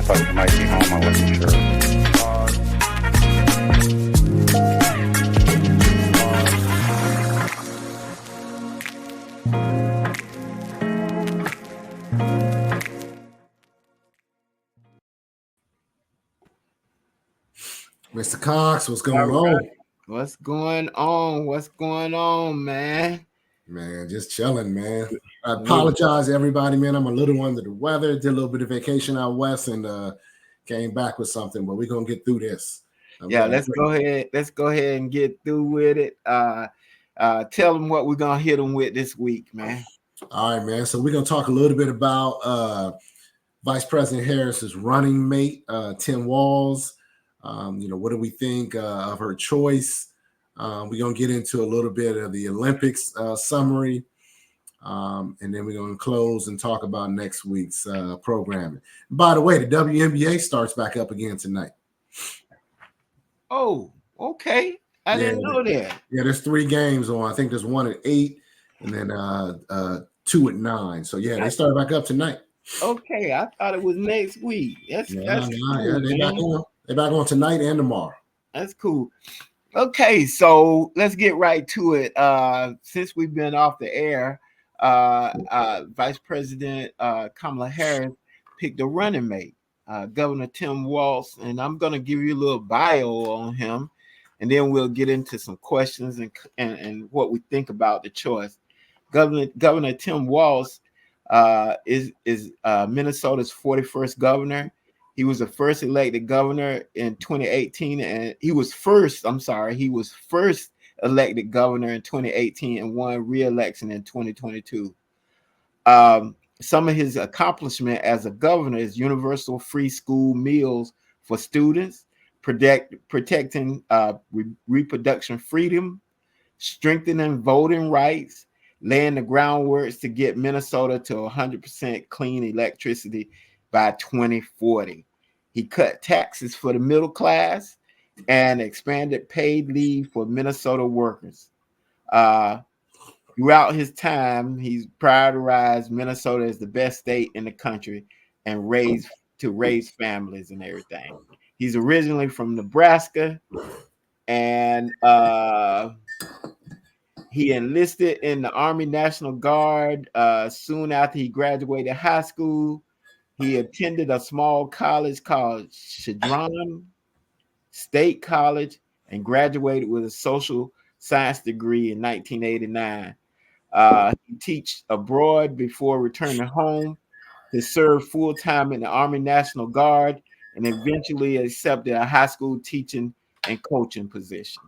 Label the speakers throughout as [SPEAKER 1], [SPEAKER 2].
[SPEAKER 1] thought you might be home. I wasn't sure.
[SPEAKER 2] Mr. Cox, what's going on?
[SPEAKER 3] What's going on? What's going on, man?
[SPEAKER 2] Man, just chilling, man. I apologize to everybody, man. I'm a little under the weather. Did a little bit of vacation out west and came back with something, but we're gonna get through this.
[SPEAKER 3] Let's go ahead. Let's go ahead and get through with it. Tell them what we're gonna hit them with this week, man.
[SPEAKER 2] All right, man. So we're gonna talk a little bit about Vice President Harris's running mate, Tim Walz. What do we think of her choice? We're going to get into a little bit of the Olympics summary, and then we're going to close and talk about next week's programming. By the way, the WNBA starts back up again tonight.
[SPEAKER 3] Oh, okay. I didn't know that.
[SPEAKER 2] Yeah, there's 3 games on. I think there's 1 at 8 and then 2 at 9. So, yeah, they start back up tonight.
[SPEAKER 3] Okay, I thought it was next week. That's cool,
[SPEAKER 2] they're back on tonight and tomorrow.
[SPEAKER 3] That's cool. Okay, so let's get right to it. Since we've been off the air, Vice President Kamala Harris picked a running mate, Governor Tim Walz, and I'm going to give you a little bio on him, and then we'll get into some questions and what we think about the choice. Governor Tim Walz is Minnesota's 41st governor. He was the first elected governor in 2018, and he was first elected governor in 2018 and won re-election in 2022. Some of his accomplishment as a governor is universal free school meals for students, protecting reproduction freedom, strengthening voting rights, laying the groundwork to get Minnesota to 100% clean electricity by 2040. He cut taxes for the middle class and expanded paid leave for Minnesota workers. Throughout his time, he's prioritized Minnesota as the best state in the country and raise families and everything. He's originally from Nebraska, and he enlisted in the Army National Guard soon after he graduated high school. He attended a small college called Chadron State College and graduated with a social science degree in 1989. He taught abroad before returning home to serve full-time in the Army National Guard and eventually accepted a high school teaching and coaching position.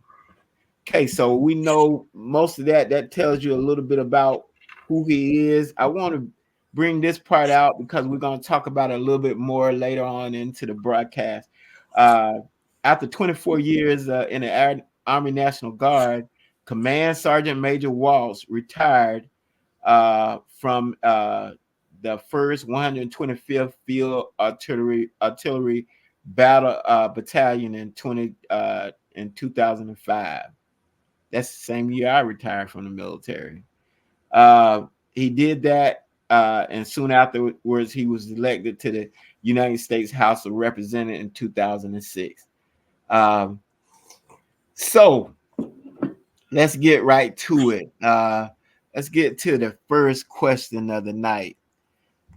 [SPEAKER 3] Okay, so we know most of that. That tells you a little bit about who he is. I want to bring this part out because we're going to talk about it a little bit more later on into the broadcast. After 24 years in the Army National Guard, Command Sergeant Major Walz retired from the 1st 125th Field Artillery Battle Battalion in 2005. That's the same year I retired from the military. He did that. And soon afterwards, he was elected to the United States House of Representatives in 2006. So let's get right to it. Let's get to the first question of the night.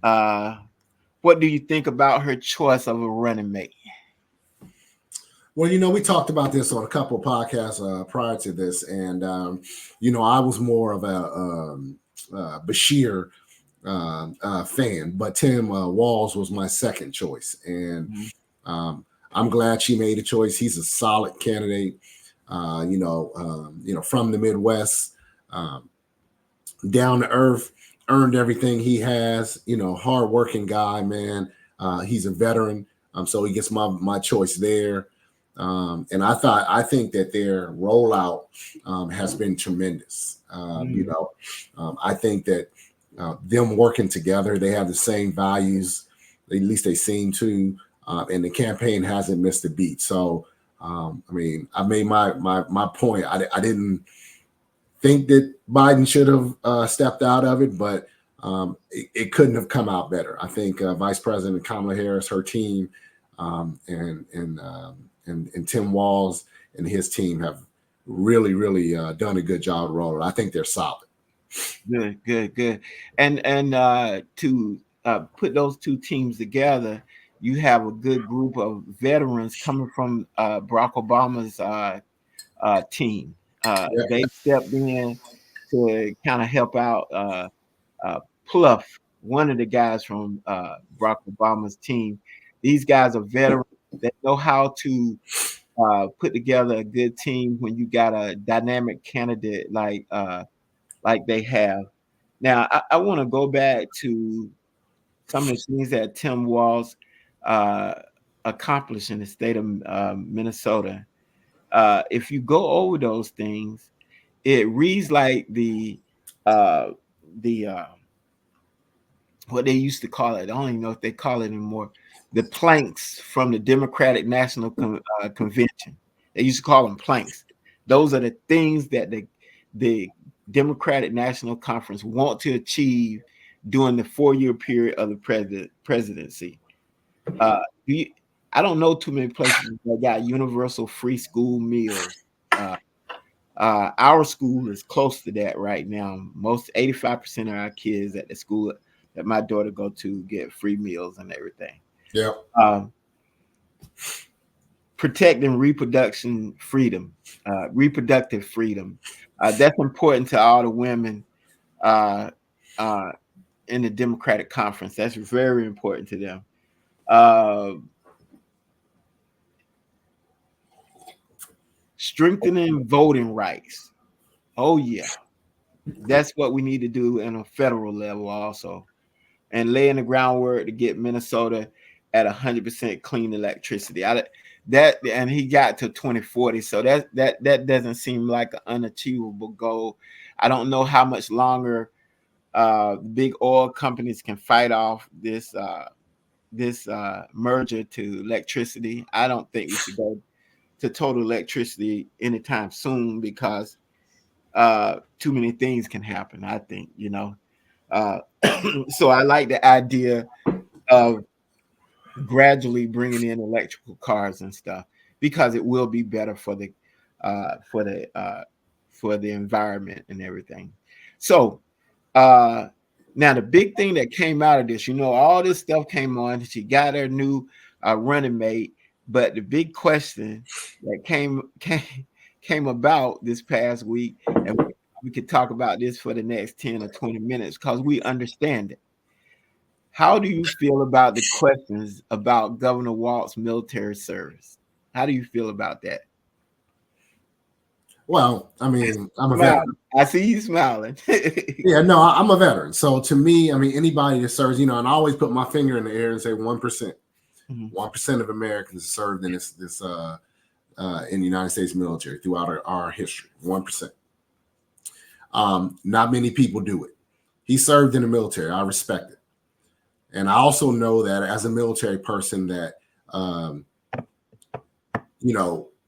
[SPEAKER 3] What do you think about her choice of a running mate?
[SPEAKER 2] Well, we talked about this on a couple of podcasts prior to this, and I was more of a Bashir fan, but Tim Walz was my second choice, and I'm glad she made a choice. He's a solid candidate, from the Midwest, down to earth, earned everything he has. Hardworking guy, man. He's a veteran, so he gets my choice there. And I think that their rollout has been tremendous. I think that them working together, they have the same values, at least they seem to, and the campaign hasn't missed a beat. So, I made my point. I didn't think that Biden should have stepped out of it, but it couldn't have come out better. I think Vice President Kamala Harris, her team, and Tim Walz and his team have really done a good job rolling. I think they're solid.
[SPEAKER 3] Good. And to put those two teams together, you have a good group of veterans coming from Barack Obama's team. They stepped in to kind of help out Pluff, one of the guys from Barack Obama's team. These guys are veterans. They know how to put together a good team when you got a dynamic candidate like they have. Now, I want to go back to some of the things that Tim Walz accomplished in the state of Minnesota. If you go over those things, it reads like the what they used to call it. I don't even know if they call it anymore. The planks from the Democratic National Convention. They used to call them planks. Those are the things that the Democratic National Conference want to achieve during the 4-year period of the presidency. I don't know too many places that got universal free school meals. Our school is close to that right now. Most 85% of our kids at the school that my daughter go to get free meals and everything.
[SPEAKER 2] Yeah.
[SPEAKER 3] Protecting reproductive freedom. That's important to all the women in the Democratic Conference. That's very important to them. Strengthening voting rights. Oh, yeah. That's what we need to do in a federal level also. And laying the groundwork to get Minnesota at 100% clean electricity. And he got to 2040. So that doesn't seem like an unachievable goal. I don't know how much longer big oil companies can fight off this merger to electricity. I don't think we should go to total electricity anytime soon because too many things can happen, I think, so I like the idea of gradually bringing in electrical cars and stuff because it will be better for the environment and everything. So now the big thing that came out of this, all this stuff came on. She got her new running mate, but the big question that came about this past week, and we could talk about this for the next 10 or 20 minutes because we understand it. How do you feel about the questions about Governor Walz's military service? How do you feel about that?
[SPEAKER 2] Well, I mean, I'm a veteran.
[SPEAKER 3] I see you smiling.
[SPEAKER 2] Yeah, no, I'm a veteran. So to me, I mean, anybody that serves, and I always put my finger in the air and say 1%. 1% of Americans served in this in the United States military throughout our history. 1%. Not many people do it. He served in the military. I respect it. And I also know that as a military person that,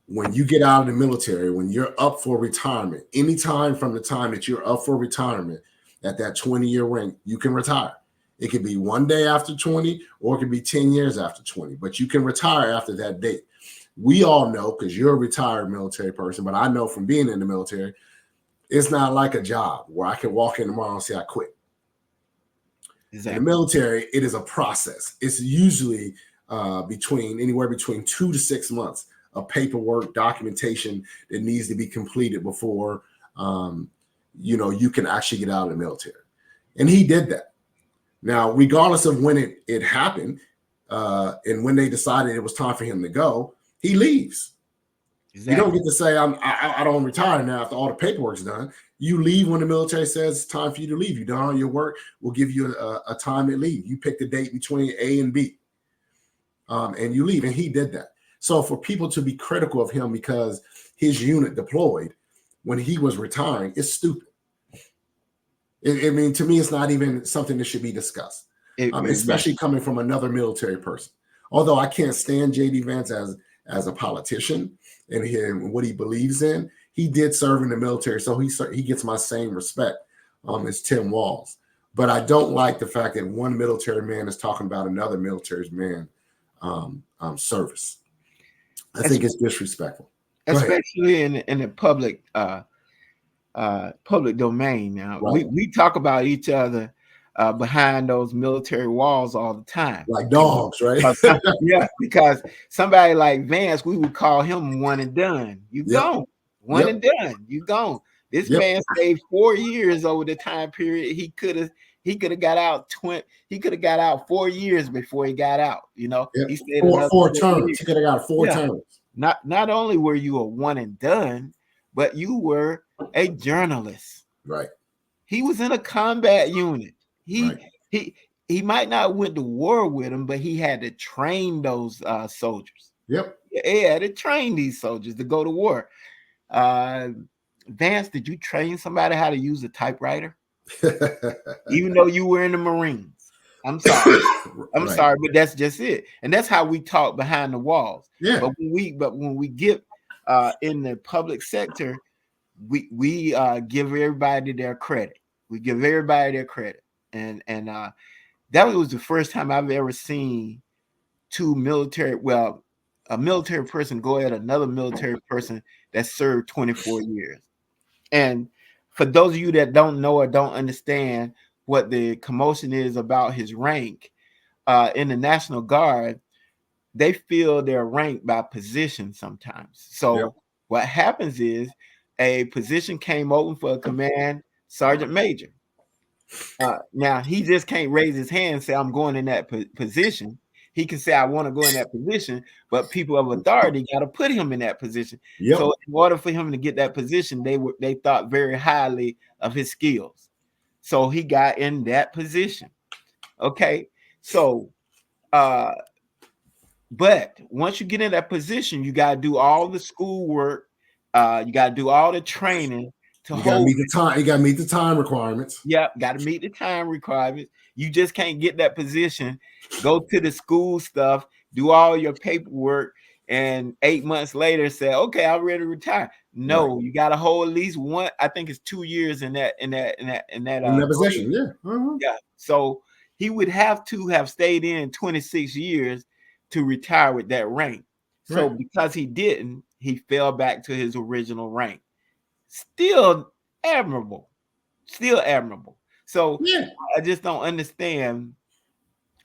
[SPEAKER 2] when you get out of the military, when you're up for retirement, anytime from the time that you're up for retirement at that 20-year rank, you can retire. It could be one day after 20 or it could be 10 years after 20, but you can retire after that date. We all know, because you're a retired military person, but I know from being in the military, it's not like a job where I can walk in tomorrow and say I quit. Exactly. In the military, it is a process. It's usually anywhere between 2 to 6 months of paperwork, documentation that needs to be completed before you can actually get out of the military. And he did that. Now, regardless of when it happened and when they decided it was time for him to go, he leaves. Exactly. You don't get to say, I don't retire now after all the paperwork's done. You leave when the military says it's time for you to leave. You've done all your work. We'll give you a time to leave. You pick the date between A and B, and you leave. And he did that. So for people to be critical of him because his unit deployed when he was retiring, it's stupid. I mean, to me, it's not even something that should be discussed, especially coming from another military person. Although I can't stand J.D. Vance as a politician and what he believes in, he did serve in the military, so he gets my same respect as Tim Walz. But I don't like the fact that one military man is talking about another military man service. I think it's disrespectful.
[SPEAKER 3] Especially in the public public domain. Now we talk about each other behind those military walls all the time,
[SPEAKER 2] like dogs, right?
[SPEAKER 3] Yeah, because somebody like Vance, we would call him one and done. You gone, one and done. You gone. This man stayed 4 years over the time period. He could have got out 20. He could have got out 4 years before he got out. You know, he stayed
[SPEAKER 2] four terms. He could have got 4 terms.
[SPEAKER 3] Not only were you a one and done, but you were a journalist.
[SPEAKER 2] Right.
[SPEAKER 3] He was in a combat unit. He might not went to war with them, but he had to train those soldiers.
[SPEAKER 2] Yep.
[SPEAKER 3] He had to train these soldiers to go to war. Vance, did you train somebody how to use a typewriter? Even though you were in the Marines. I'm sorry. I'm sorry, but that's just it. And that's how we talk behind the walls.
[SPEAKER 2] Yeah.
[SPEAKER 3] But when we get in the public sector, we give everybody their credit. We give everybody their credit. And that was the first time I've ever seen a military person go at another military person that served 24 years. And for those of you that don't know or don't understand what the commotion is about his rank, in the National Guard, they feel they're ranked by position sometimes. So what happens is a position came open for a command sergeant major. Now he just can't raise his hand and say, I'm going in that position. He can say, I want to go in that position, but people of authority got to put him in that position. So in order for him to get that position, they thought very highly of his skills. So he got in that position. Okay. So, but once you get in that position, you got to do all the schoolwork. You got to do all the training. You got to meet the
[SPEAKER 2] time. You got to meet the time requirements.
[SPEAKER 3] Yep, got to meet the time requirements. You just can't get that position. Go to the school stuff, do all your paperwork, and 8 months later say, "Okay, I'm ready to retire." No, you got to hold at least one. I think it's 2 years in that
[SPEAKER 2] position.
[SPEAKER 3] Yeah. So he would have to have stayed in 26 years to retire with that rank. So because he didn't, he fell back to his original rank. Still admirable. So I just don't understand.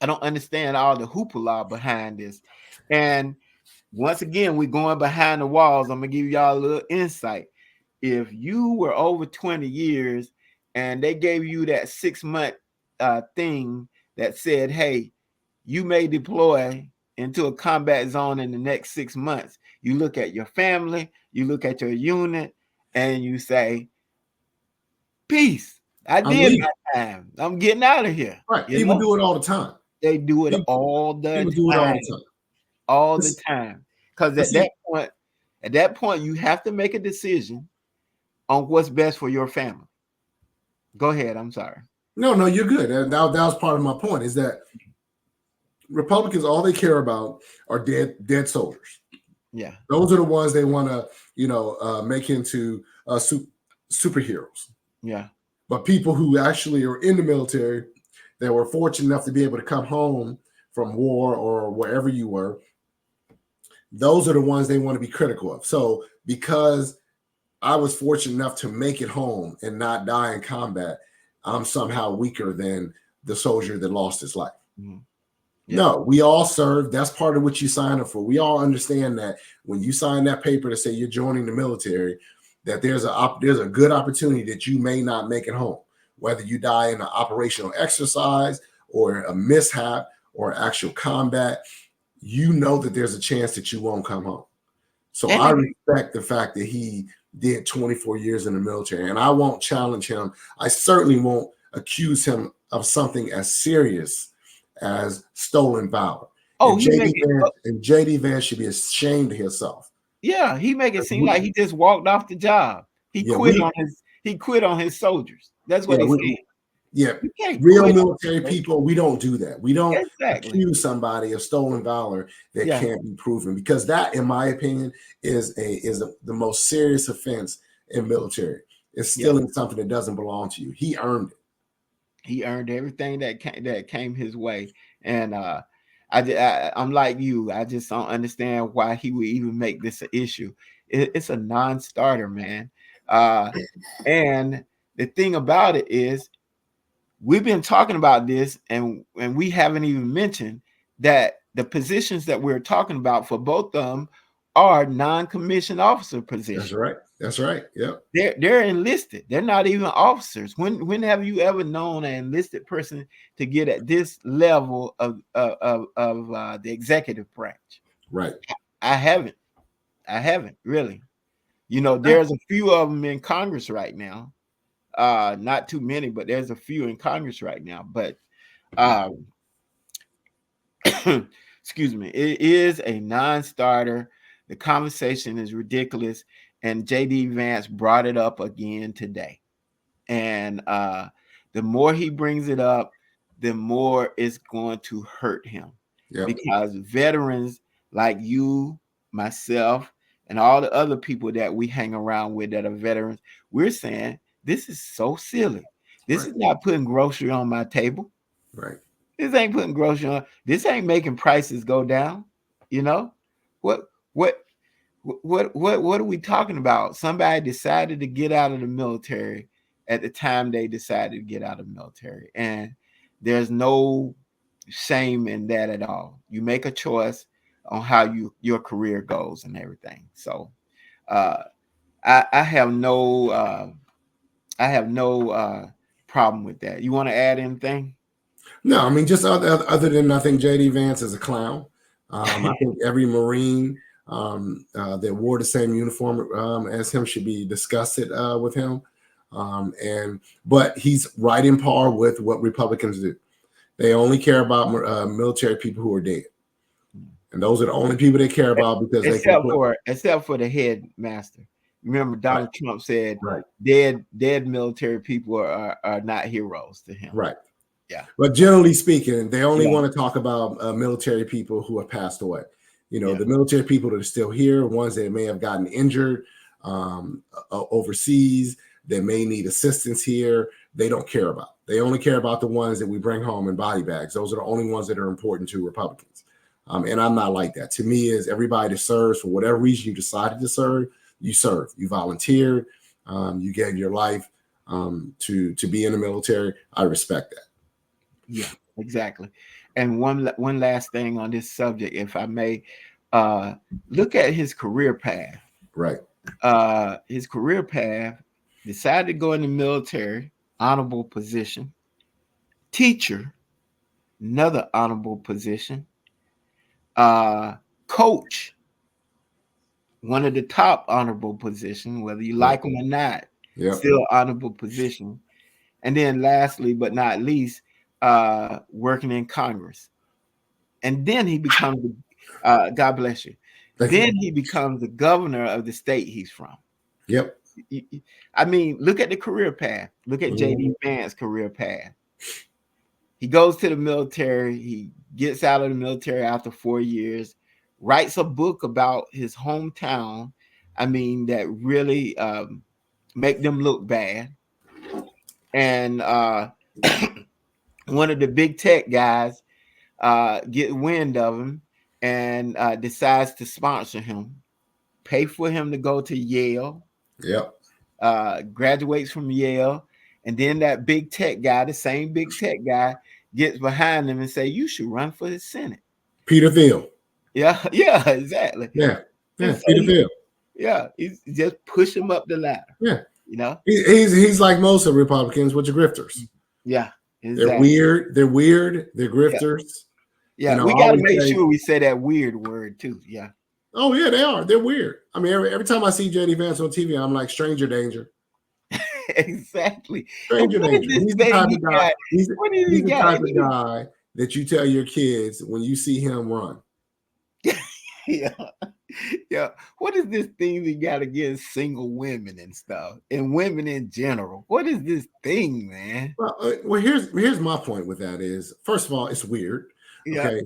[SPEAKER 3] I don't understand all the hoopla behind this. And once again, we're going behind the walls. I'm gonna give y'all a little insight. If you were over 20 years and they gave you that 6-month thing that said, hey, you may deploy into a combat zone in the next 6 months. You look at your family, you look at your unit, and you say, peace. I did my time. I'm getting out of here.
[SPEAKER 2] Right. People do it all the time.
[SPEAKER 3] They do it all the time.
[SPEAKER 2] Do it all the time.
[SPEAKER 3] All the time. Because at that point, you have to make a decision on what's best for your family. Go ahead. I'm sorry.
[SPEAKER 2] No, you're good. That was part of my point, is that Republicans, all they care about are dead soldiers.
[SPEAKER 3] Yeah.
[SPEAKER 2] Those are the ones they want to, make into superheroes.
[SPEAKER 3] Yeah.
[SPEAKER 2] But people who actually are in the military that were fortunate enough to be able to come home from war or wherever you were, those are the ones they want to be critical of. So because I was fortunate enough to make it home and not die in combat, I'm somehow weaker than the soldier that lost his life.
[SPEAKER 3] Mm-hmm.
[SPEAKER 2] No, we all serve. That's part of what you sign up for. We all understand that when you sign that paper to say you're joining the military, that there's a good opportunity that you may not make it home, whether you die in an operational exercise or a mishap or actual combat. You know that there's a chance that you won't come home. So I respect the fact that he did 24 years in the military, and I won't challenge him. I certainly won't accuse him of something as serious as stolen valor.
[SPEAKER 3] Oh,
[SPEAKER 2] JD Vance should be ashamed of himself.
[SPEAKER 3] Yeah, he make it seem like he just walked off the job. He quit on his soldiers. That's what he said.
[SPEAKER 2] Yeah, real military people, we don't do that. We don't accuse somebody of stolen valor that can't be proven, because that, in my opinion, is the most serious offense in military. It's stealing something that doesn't belong to you. He earned it.
[SPEAKER 3] He earned everything that came his way, and I'm like you. I just don't understand why he would even make this an issue. It's a non-starter, man. And the thing about it is, we've been talking about this, and we haven't even mentioned that the positions that we're talking about for both of them are non-commissioned officer positions.
[SPEAKER 2] That's right. That's right. Yep.
[SPEAKER 3] They're enlisted. They're not even officers. When have you ever known an enlisted person to get at this level of the executive branch?
[SPEAKER 2] Right.
[SPEAKER 3] I haven't. I haven't really. You know, there's a few of them in Congress right now. Not too many, but there's a few in Congress right now. But excuse me, it is a non-starter. The conversation is ridiculous, and JD Vance brought it up again today. And the more he brings it up, the more it's going to hurt him.
[SPEAKER 2] Yep.
[SPEAKER 3] Because veterans like you, myself, and all the other people that we hang around with that are veterans, we're saying this is so silly. This is not putting grocery on my table.
[SPEAKER 2] Right.
[SPEAKER 3] This ain't putting grocery on. This ain't making prices go down. You know what are we talking about? Somebody decided to get out of the military at the time they decided to get out of the military, and there's no shame in that at all. You make a choice on how your career goes and everything. So I have no problem with that. You want to add anything?
[SPEAKER 2] No, I mean, just other than I think JD Vance is a clown. I think every Marine that wore the same uniform as him should be disgusted with him. But he's right in par with what Republicans do. They only care about military people who are dead, and those are the only people they care about because
[SPEAKER 3] except for the headmaster. Remember, Donald Trump said,
[SPEAKER 2] right,
[SPEAKER 3] dead military people are not heroes to him.
[SPEAKER 2] Right.
[SPEAKER 3] Yeah.
[SPEAKER 2] But generally speaking, they only want to talk about military people who have passed away. You know, the military people that are still here, ones that may have gotten injured overseas, that may need assistance here, they don't care about. They only care about the ones that we bring home in body bags. Those are the only ones that are important to Republicans. And I'm not like that. To me, is everybody that serves for whatever reason you decided to serve, you serve. You volunteered. You gave your life to be in the military. I respect that.
[SPEAKER 3] Yeah, exactly. And one last thing on this subject, if I may, look at his career path.
[SPEAKER 2] Right.
[SPEAKER 3] His career path: decided to go in the military, honorable position. Teacher, another honorable position. Coach, one of the top honorable positions, whether you like them or not, still honorable position. And then lastly, but not least, working in Congress. And then he becomes, God bless you. Then he becomes the governor of the state he's from.
[SPEAKER 2] Yep.
[SPEAKER 3] I mean, look at the career path. Look at JD Vance's career path. He goes to the military. He gets out of the military after 4 years, writes a book about his hometown. I mean, that really make them look bad. And one of the big tech guys get wind of him and decides to sponsor him, pay for him to go to Yale.
[SPEAKER 2] Yep.
[SPEAKER 3] Graduates from Yale, and then that big tech guy, the same big tech guy, gets behind him and say, "You should run for the Senate."
[SPEAKER 2] Peter Thiel.
[SPEAKER 3] Yeah, exactly.
[SPEAKER 2] Yeah,
[SPEAKER 3] So
[SPEAKER 2] Peter Thiel.
[SPEAKER 3] Yeah, he's just push him up the ladder.
[SPEAKER 2] Yeah,
[SPEAKER 3] you know,
[SPEAKER 2] he's like most of Republicans, which are grifters.
[SPEAKER 3] Yeah, exactly.
[SPEAKER 2] They're weird. They're grifters.
[SPEAKER 3] Yeah, we got to make sure we say that weird word too. Yeah.
[SPEAKER 2] Oh yeah, they are. They're weird. I mean, every time I see JD Vance on TV, I'm like, stranger danger.
[SPEAKER 3] Exactly.
[SPEAKER 2] Stranger danger. He's the type of guy. He's the type of guy that you tell your kids when you see him run.
[SPEAKER 3] Yeah. What is this thing we got against single women and stuff, and women in general? What is this thing, man?
[SPEAKER 2] Well, here's my point with that is, first of all, it's weird. Okay.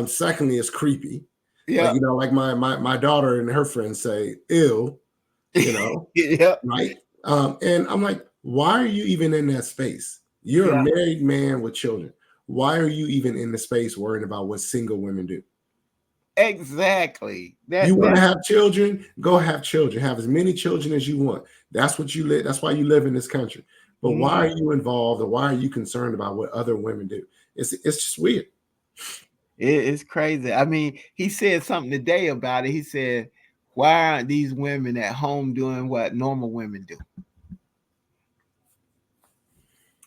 [SPEAKER 2] Secondly, it's creepy. Yeah. Like my daughter and her friends say, "Ew,"
[SPEAKER 3] Yeah.
[SPEAKER 2] Right. And I'm like, why are you even in that space? You're a married man with children. Why are you even in the space worrying about what single women do?
[SPEAKER 3] Exactly.
[SPEAKER 2] You want to have children? Go have children. Have as many children as you want. That's what you live. That's why you live in this country. But why are you involved, or why are you concerned about what other women do? It's just weird.
[SPEAKER 3] It's crazy. I mean, he said something today about it. He said, "Why aren't these women at home doing what normal women do?"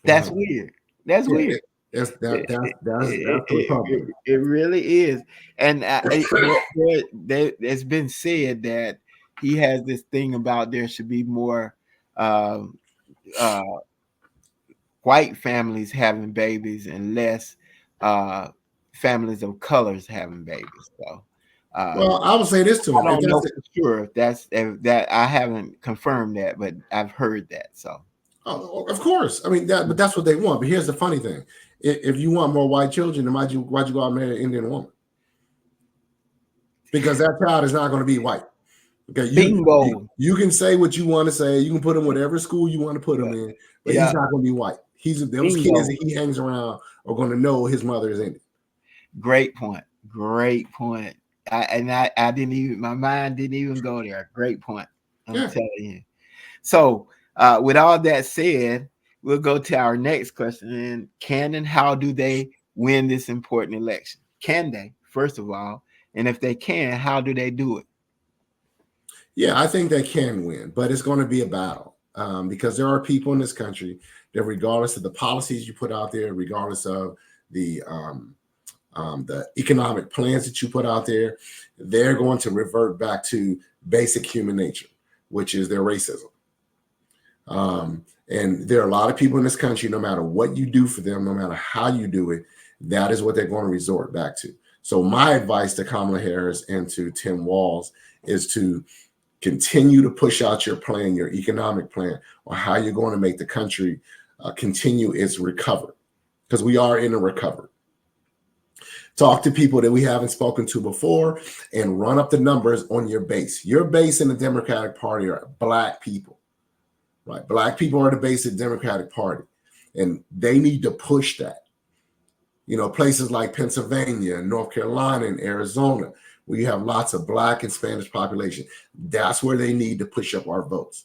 [SPEAKER 3] That's weird. That's weird.
[SPEAKER 2] That's Republican.
[SPEAKER 3] It really is. And it's been said that he has this thing about there should be more uh, uh, white families having babies and less families of colors having babies. So,
[SPEAKER 2] well, I will say this to him.
[SPEAKER 3] I don't know for sure if that I haven't confirmed that, but I've heard that. So,
[SPEAKER 2] oh, of course. I mean, but that's what they want. But here's the funny thing: if you want more white children, then why'd you go out and marry an Indian woman? Because that child is not going to be white. Okay,
[SPEAKER 3] bingo.
[SPEAKER 2] You can say what you want to say. You can put him whatever school you want to put him in, but he's not going to be white. Those kids that he hangs around are going to know his mother is Indian.
[SPEAKER 3] Great point. Great point. I didn't even, my mind didn't even go there. Great point. I'm telling you. So, with all that said, we'll go to our next question. And can and how do they win this important election? Can they, first of all? And if they can, how do they do it?
[SPEAKER 2] Yeah, I think they can win, but it's going to be a battle because there are people in this country that, regardless of the policies you put out there, regardless of the economic plans that you put out there, they're going to revert back to basic human nature, which is their racism. And there are a lot of people in this country, no matter what you do for them, no matter how you do it, that is what they're going to resort back to. So my advice to Kamala Harris and to Tim Walz is to continue to push out your plan, your economic plan, or how you're going to make the country continue its recovery, because we are in a recovery. Talk to people that we haven't spoken to before and run up the numbers on your base. Your base in the Democratic Party are Black people, right? Black people are the base of the Democratic Party, and they need to push that. You know, places like Pennsylvania, North Carolina, and Arizona, where you have lots of Black and Spanish population, that's where they need to push up our votes.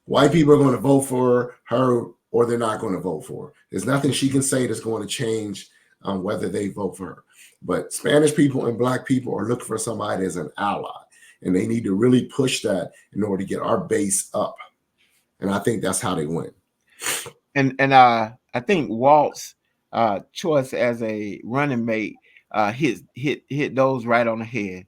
[SPEAKER 2] White people are going to vote for her, or they're not going to vote for her. There's nothing she can say that's going to change whether they vote for her. But Spanish people and Black people are looking for somebody as an ally, and they need to really push that in order to get our base up. And I think that's how they win.
[SPEAKER 3] And I think Walt's choice as a running mate hit those right on the head.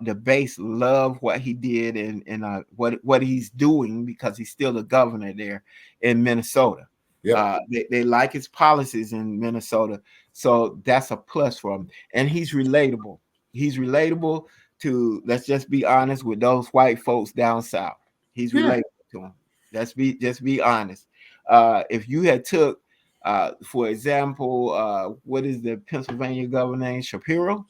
[SPEAKER 3] The base love what he did and what he's doing, because he's still the governor there in Minnesota. Yep. They like his policies in Minnesota, so that's a plus for him. And he's relatable. He's relatable to, let's just be honest, with those white folks down south. He's relatable to them. Just be honest. If you had took, for example, what is the Pennsylvania governor name? Shapiro.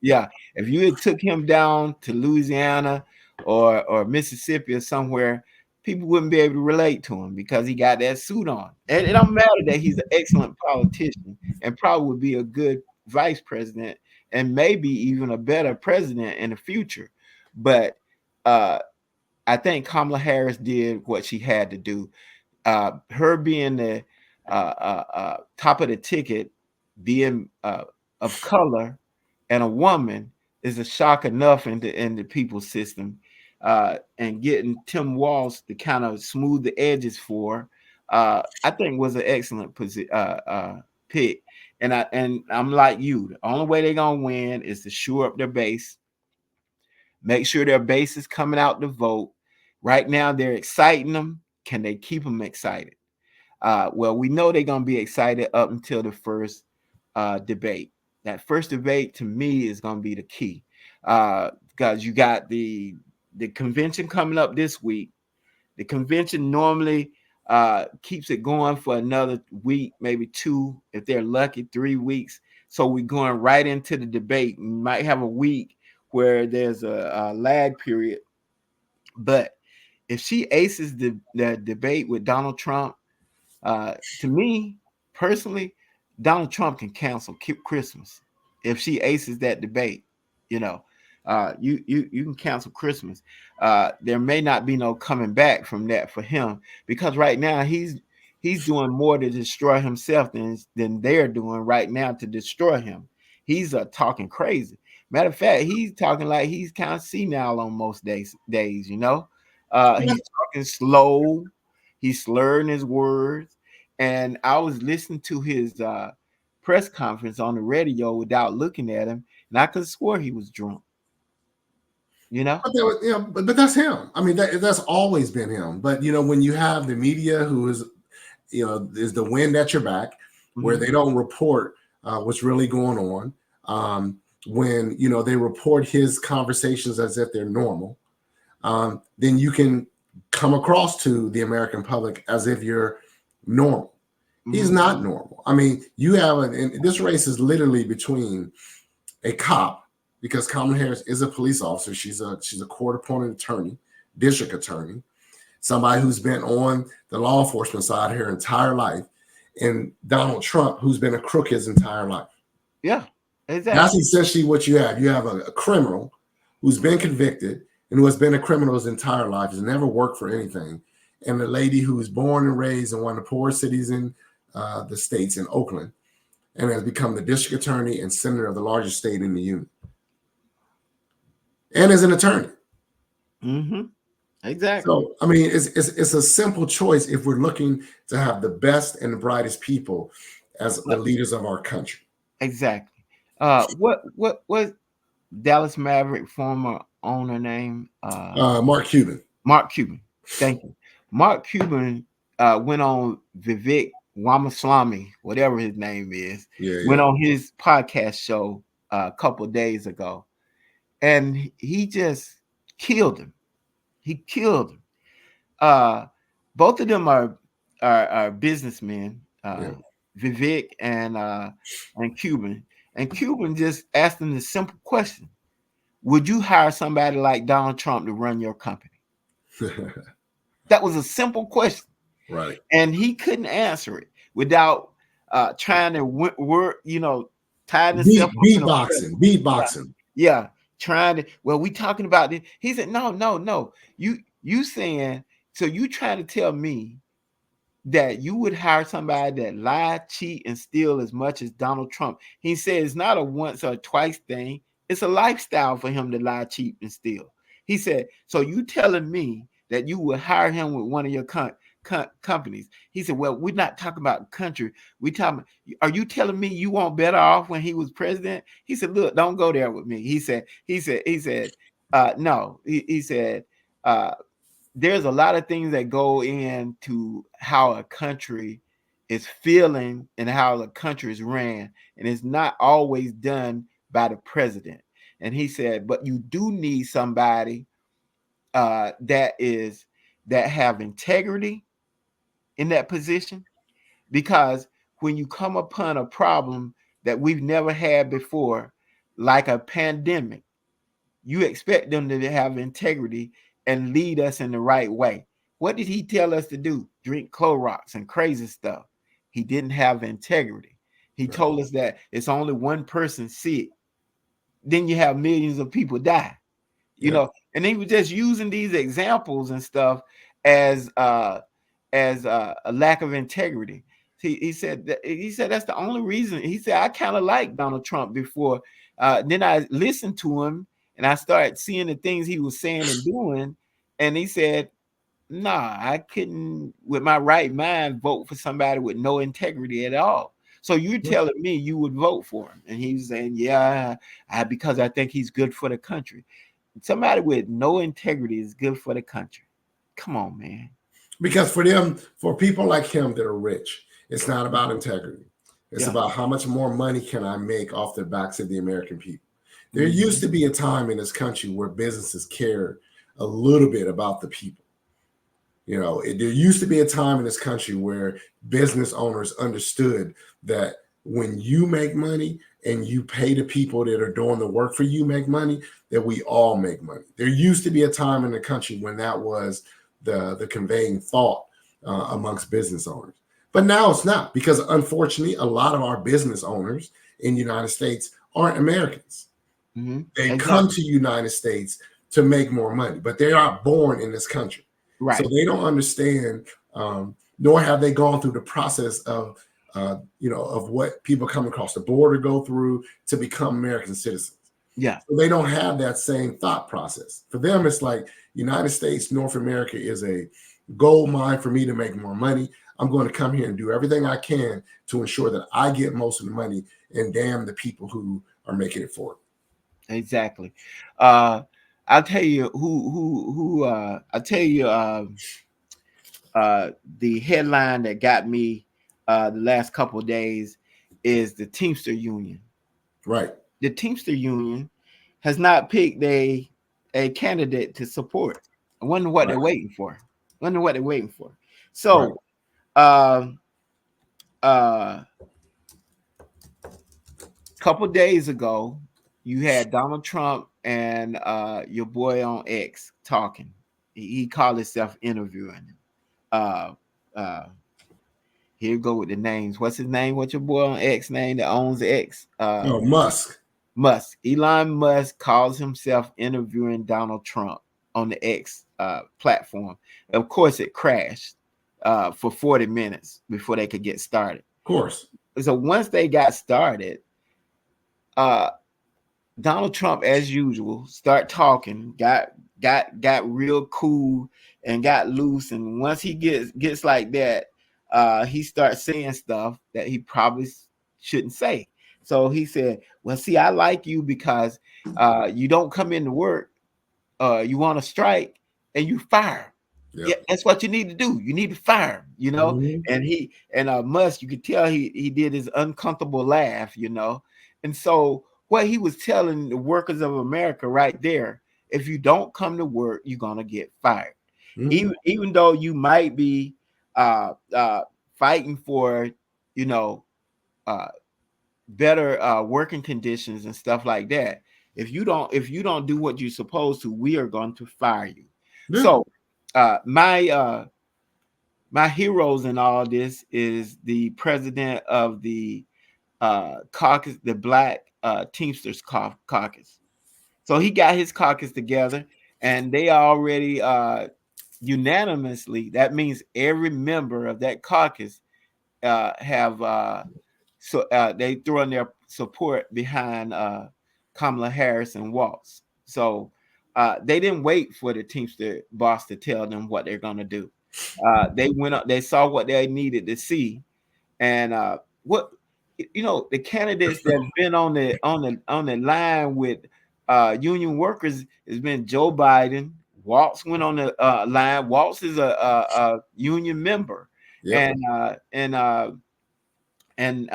[SPEAKER 3] Yeah, if you had took him down to Louisiana or Mississippi or somewhere, people wouldn't be able to relate to him because he got that suit on. And it don't matter that he's an excellent politician and probably would be a good vice president and maybe even a better president in the future. But I think Kamala Harris did what she had to do. Her being the top of the ticket, being of color and a woman, is a shock enough in the people's system. And getting Tim Walz to kind of smooth the edges for, I think was an excellent pick. And I'm like you. The only way they're gonna win is to shore up their base, make sure their base is coming out to vote. Right now, they're exciting them. Can they keep them excited? Well, we know they're going to be excited up until the first debate. That first debate, to me, is going to be the key, because you got the convention coming up this week. The convention normally keeps it going for another week, maybe 2, if they're lucky, 3 weeks. So we're going right into the debate. We might have a week where there's a lag period. But if she aces the debate with Donald Trump, To me personally, Donald Trump can cancel Christmas if she aces that debate. You know, you can cancel Christmas. There may not be no coming back from that for him, because right now he's doing more to destroy himself than they're doing right now to destroy him. He's talking crazy. Matter of fact, he's talking like he's kind of senile on most days, you know. He's talking slow, he's slurring his words. And I was listening to his press conference on the radio without looking at him, and I could swear he was drunk. You know?
[SPEAKER 2] But that's him. I mean, that's always been him. But when you have the media who is, is the wind at your back, where they don't report what's really going on. When they report his conversations as if they're normal, then you can come across to the American public as if you're normal. He's not normal. I mean, you have and this race is literally between a cop, because Kamala Harris is a police officer. She's a court-appointed attorney, district attorney, somebody who's been on the law enforcement side her entire life, and Donald Trump, who's been a crook his entire life.
[SPEAKER 3] Yeah, exactly.
[SPEAKER 2] That's essentially what you have. You have a criminal who's been convicted and who has been a criminal his entire life, has never worked for anything, and a lady who was born and raised in one of the poorest cities in the states, in Oakland, and has become the district attorney and senator of the largest state in the union, and is an attorney.
[SPEAKER 3] Exactly.
[SPEAKER 2] So, I mean, it's a simple choice if we're looking to have the best and the brightest people as the leaders of our country.
[SPEAKER 3] Exactly. What Dallas Maverick former owner name?
[SPEAKER 2] Mark Cuban.
[SPEAKER 3] Mark Cuban. Thank you. Mark Cuban went on Vivek Ramaswamy, whatever his name is, went on his podcast show a couple of days ago, and he just killed him. He killed him. Both of them are businessmen, Vivek and Cuban. And Cuban just asked him the simple question: would you hire somebody like Donald Trump to run your company? That was a simple question.
[SPEAKER 2] Right.
[SPEAKER 3] And he couldn't answer it without trying to tie himself
[SPEAKER 2] beatboxing.
[SPEAKER 3] Yeah. Trying to, well, we talking about this. He said, no. You saying, so you trying to tell me that you would hire somebody that lie, cheat, and steal as much as Donald Trump? He said it's not a once or twice thing. It's a lifestyle for him to lie, cheat, and steal. He said, so you telling me that you would hire him with one of your companies? He said, well, we're not talking about country. We talking. Are you telling me you weren't better off when he was president? He said, look, don't go there with me. He said, no. He said, there's a lot of things that go into how a country is feeling and how the country is ran, and it's not always done by the president. And he said, but you do need somebody that have integrity in that position, because when you come upon a problem that we've never had before, like a pandemic, you expect them to have integrity and lead us in the right way. What did he tell us to do? Drink Clorox and crazy stuff. He didn't have integrity. He told us that it's only one person sick, then you have millions of people die. You know, and he was just using these examples and stuff as a lack of integrity. He said that's the only reason. He said, I kind of like Donald Trump before. Then I listened to him and I started seeing the things he was saying and doing. And he said, nah, I couldn't with my right mind vote for somebody with no integrity at all. So you're telling me you would vote for him? And he's saying, yeah, because I think he's good for the country. Somebody with no integrity is good for the country. Come on, man.
[SPEAKER 2] Because for people like him that are rich, it's not about integrity. It's about how much more money can I make off the backs of the American people. There used to be a time in this country where businesses cared a little bit about the people. There used to be a time in this country where business owners understood that when you make money and you pay the people that are doing the work for you make money, that we all make money. There used to be a time in the country when that was the conveying thought amongst business owners. But now it's not, because unfortunately, a lot of our business owners in the United States aren't Americans. They come to United States to make more money, but they aren't born in this country.
[SPEAKER 3] Right.
[SPEAKER 2] So they don't understand, nor have they gone through the process of, of what people come across the border go through to become American citizens.
[SPEAKER 3] Yeah.
[SPEAKER 2] So they don't have that same thought process. For them, it's like United States, North America is a gold mine for me to make more money. I'm going to come here and do everything I can to ensure that I get most of the money, and damn the people who are making it for it.
[SPEAKER 3] Exactly. I'll tell you I'll tell you the headline that got me the last couple of days is the Teamster Union.
[SPEAKER 2] Right.
[SPEAKER 3] The Teamster Union has not picked a candidate to support. I wonder what they're waiting for. So couple days ago, you had Donald Trump and your boy on X talking. He called himself interviewing. Here go with the names. What's his name? What's your boy on X name that owns X?
[SPEAKER 2] Musk.
[SPEAKER 3] Elon Musk calls himself interviewing Donald Trump on the X platform. Of course, it crashed for 40 minutes before they could get started.
[SPEAKER 2] Of course.
[SPEAKER 3] So once they got started, Donald Trump, as usual, start talking, got real cool and got loose. And once he gets like that, he starts saying stuff that he probably shouldn't say. So he said, well, see, I like you because you don't come into work, you want to strike, and you fire. Yep. Yeah, that's what you need to do. You need to fire, And Musk, you could tell he did his uncomfortable laugh, And so what he was telling the workers of America right there, if you don't come to work, you're gonna get fired. Even though you might be fighting for, better working conditions and stuff like that. If you don't do what you're supposed to, we are going to fire you. Yeah. So my heroes in all this is the president of the caucus, the Black Teamsters caucus. So he got his caucus together, and they already unanimously, that means every member of that caucus have they throw in their support behind Kamala Harris and Waltz. So they didn't wait for the Teamster boss to tell them what they're going to do. They went up, they saw what they needed to see, and the candidates that's been on the line with union workers has been Joe Biden. Waltz went on the line. Waltz is a union member. Yep. And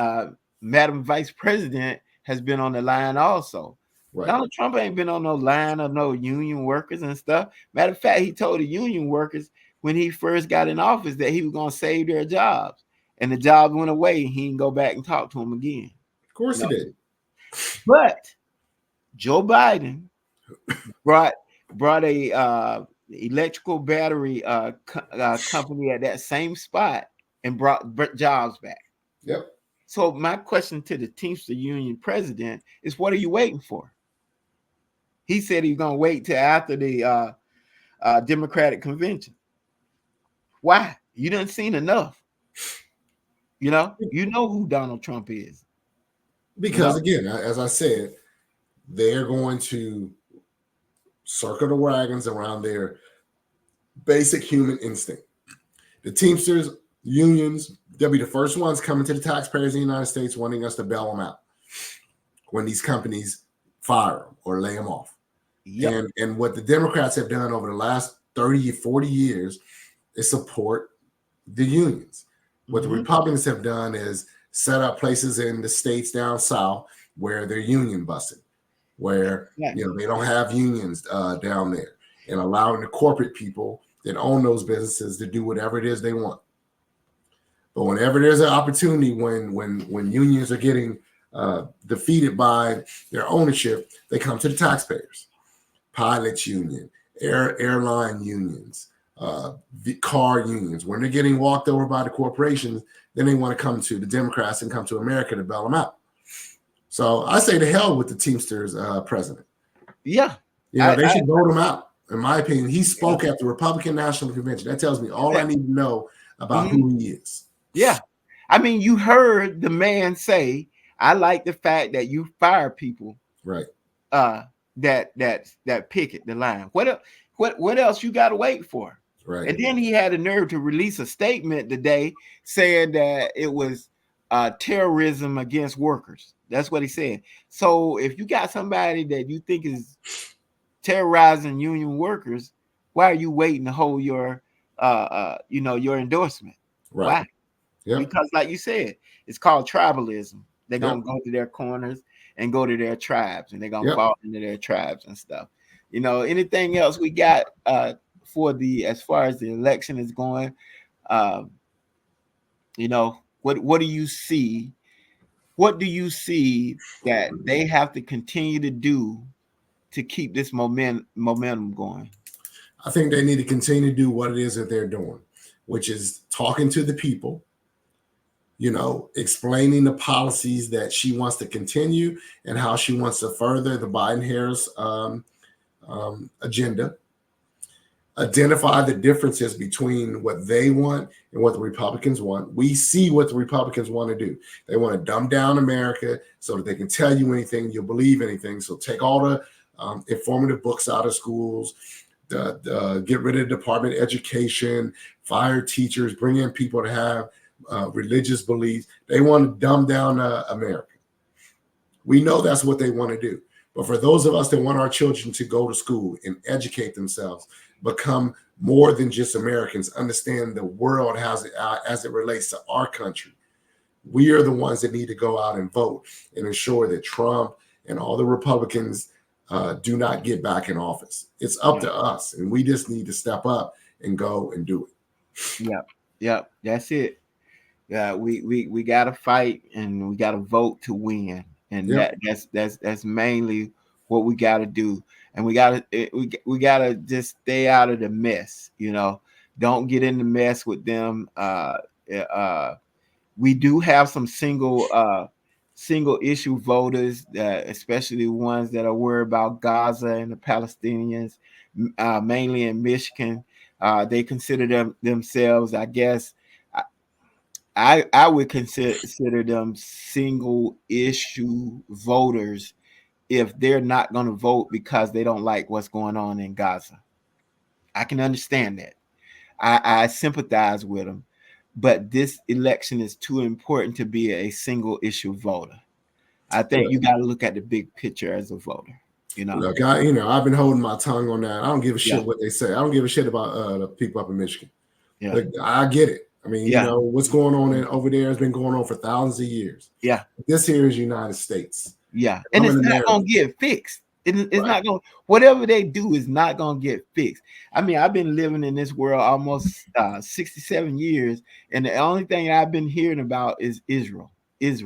[SPEAKER 3] Madam Vice President has been on the line also. Right. Donald Trump ain't been on no line of no union workers and stuff. Matter of fact, he told the union workers when he first got in office that he was going to save their jobs. And the job went away. He didn't go back and talk to him again.
[SPEAKER 2] Of course he did.
[SPEAKER 3] But Joe Biden brought a electrical battery company at that same spot and brought jobs back.
[SPEAKER 2] Yep.
[SPEAKER 3] So my question to the Teamster Union president is, what are you waiting for? He said he's going to wait till after the Democratic convention. Why? You done seen enough. You know who Donald Trump is.
[SPEAKER 2] Because again, as I said, they're going to circle the wagons around their basic human instinct. The Teamsters, unions, they'll be the first ones coming to the taxpayers in the United States wanting us to bail them out when these companies fire them or lay them off. Yep. And what the Democrats have done over the last 30 or 40 years is support the unions. What the Republicans have done is set up places in the states down south where they're union busted, where they don't have unions down there, and allowing the corporate people that own those businesses to do whatever it is they want. But whenever there's an opportunity, when unions are getting defeated by their ownership, they come to the taxpayers. Pilots union, airline unions, the car unions. When they're getting walked over by the corporations, then they want to come to the Democrats and come to America to bail them out. So I say to hell with the Teamsters president.
[SPEAKER 3] Yeah.
[SPEAKER 2] They should vote him out. In my opinion, he spoke at the Republican National Convention. That tells me all I need to know about who he is.
[SPEAKER 3] Yeah. I mean, you heard the man say, I like the fact that you fire people.
[SPEAKER 2] Right.
[SPEAKER 3] That picket the line. What else you got to wait for?
[SPEAKER 2] Right.
[SPEAKER 3] And then he had the nerve to release a statement today saying that it was terrorism against workers. That's what he said. So if you got somebody that you think is terrorizing union workers, why are you waiting to hold your your endorsement?
[SPEAKER 2] Right.
[SPEAKER 3] Why?
[SPEAKER 2] Yep.
[SPEAKER 3] Because like you said, it's called tribalism. They're gonna go to their corners and go to their tribes, and they're gonna fall into their tribes and stuff. Anything else we got as far as the election is going? What do you see? What do you see that they have to continue to do to keep this momentum going?
[SPEAKER 2] I think they need to continue to do what it is that they're doing, which is talking to the people, explaining the policies that she wants to continue and how she wants to further the Biden-Harris agenda. Identify the differences between what they want and what the Republicans want. We see what the Republicans want to do. They want to dumb down America so that they can tell you anything, you'll believe anything. So take all the informative books out of schools, get rid of Department of Education, fire teachers, bring in people to have religious beliefs. They want to dumb down America. We know that's what they want to do. But for those of us that want our children to go to school and educate themselves, become more than just Americans, understand the world as it relates to our country, we are the ones that need to go out and vote and ensure that Trump and all the Republicans do not get back in office. It's up to us, and we just need to step up and go and do it.
[SPEAKER 3] Yep, that's it. Yeah, we got to fight and we got to vote to win, and that's mainly what we got to do. And we got to just stay out of the mess. Don't get in the mess with them. We do have some single issue voters, especially ones that are worried about Gaza and the Palestinians, mainly in Michigan. They consider themselves, I guess, I would consider them single issue voters if they're not going to vote because they don't like what's going on in Gaza. I can understand that. I sympathize with them, but this election is too important to be a single issue voter. I think you got to look at the big picture as a voter.
[SPEAKER 2] Look, I've been holding my tongue on that. I don't give a shit what they say. I don't give a shit about the people up in Michigan. Yeah. Look, I get it. I mean, what's going on over there has been going on for thousands of years.
[SPEAKER 3] Yeah.
[SPEAKER 2] This here is United States.
[SPEAKER 3] Yeah. And it's not going to get fixed. It's not going to, whatever they do is not going to get fixed. I mean, I've been living in this world almost 67 years. And the only thing I've been hearing about is Israel. We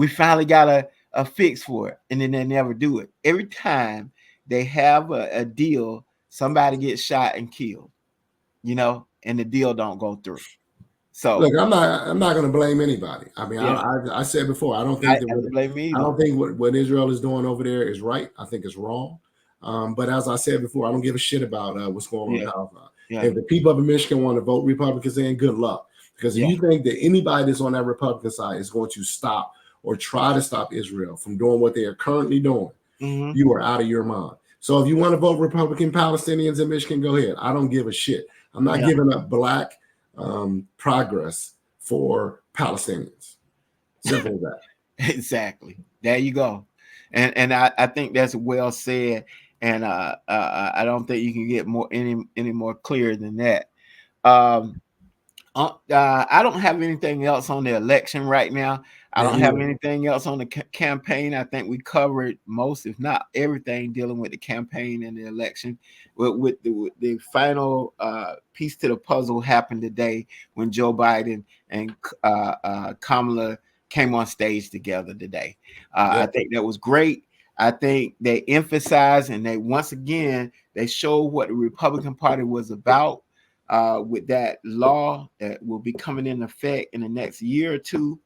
[SPEAKER 3] finally got a fix for it. And then they never do it. Every time they have a deal, somebody gets shot and killed, and the deal don't go through. So
[SPEAKER 2] look, I'm not going to blame anybody. I mean, I said before, I don't think what Israel is doing over there is right. I think it's wrong. But as I said before, I don't give a shit about what's going on in Palestine. If the people up in Michigan want to vote Republicans in, good luck. Because if you think that anybody that's on that Republican side is going to stop or try to stop Israel from doing what they are currently doing, you are out of your mind. So if you want to vote Republican Palestinians in Michigan, go ahead. I don't give a shit. I'm not giving up black progress for Palestinians. Simple as that.
[SPEAKER 3] Exactly. There you go. And I think that's well said. And I don't think you can get any more clear than that. I don't have anything else on the election right now. I don't have anything else on the campaign. I think we covered most, if not everything, dealing with the campaign and the election. With the final piece to the puzzle happened today when Joe Biden and Kamala came on stage together today. I think that was great. I think they emphasized and they once again they showed what the Republican Party was about. with that law that will be coming in effect in the next year or two,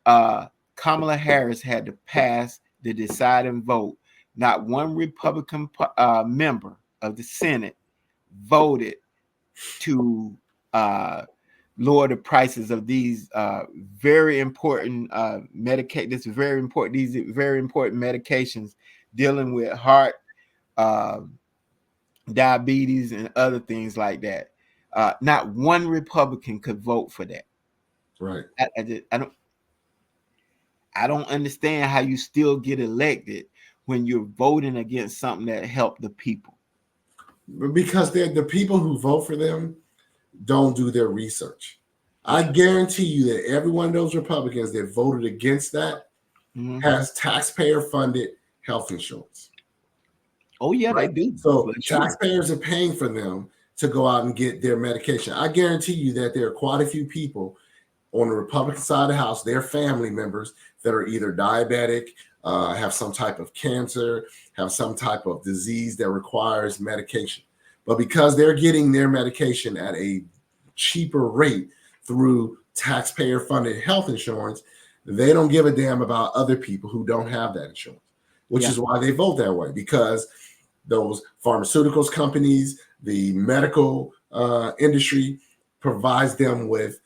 [SPEAKER 3] Kamala Harris had to pass the deciding vote. Not one Republican member of the Senate voted to lower the prices of these very important These very important medications dealing with heart, diabetes, and other things like that. Not one Republican could vote for that.
[SPEAKER 2] Right.
[SPEAKER 3] I don't understand how you still get elected when you're voting against something that helped the people.
[SPEAKER 2] Because the people who vote for them don't do their research. I guarantee you that every one of those Republicans that voted against that has taxpayer-funded health insurance.
[SPEAKER 3] Oh, yeah,
[SPEAKER 2] right?
[SPEAKER 3] they do.
[SPEAKER 2] So taxpayers are paying for them to go out and get their medication. I guarantee you that there are quite a few people on the Republican side of the House, their family members that are either diabetic, have some type of cancer, have some type of disease that requires medication. But because they're getting their medication at a cheaper rate through taxpayer-funded health insurance, they don't give a damn about other people who don't have that insurance, which is why they vote that way, because those pharmaceuticals companies, the medical industry provides them with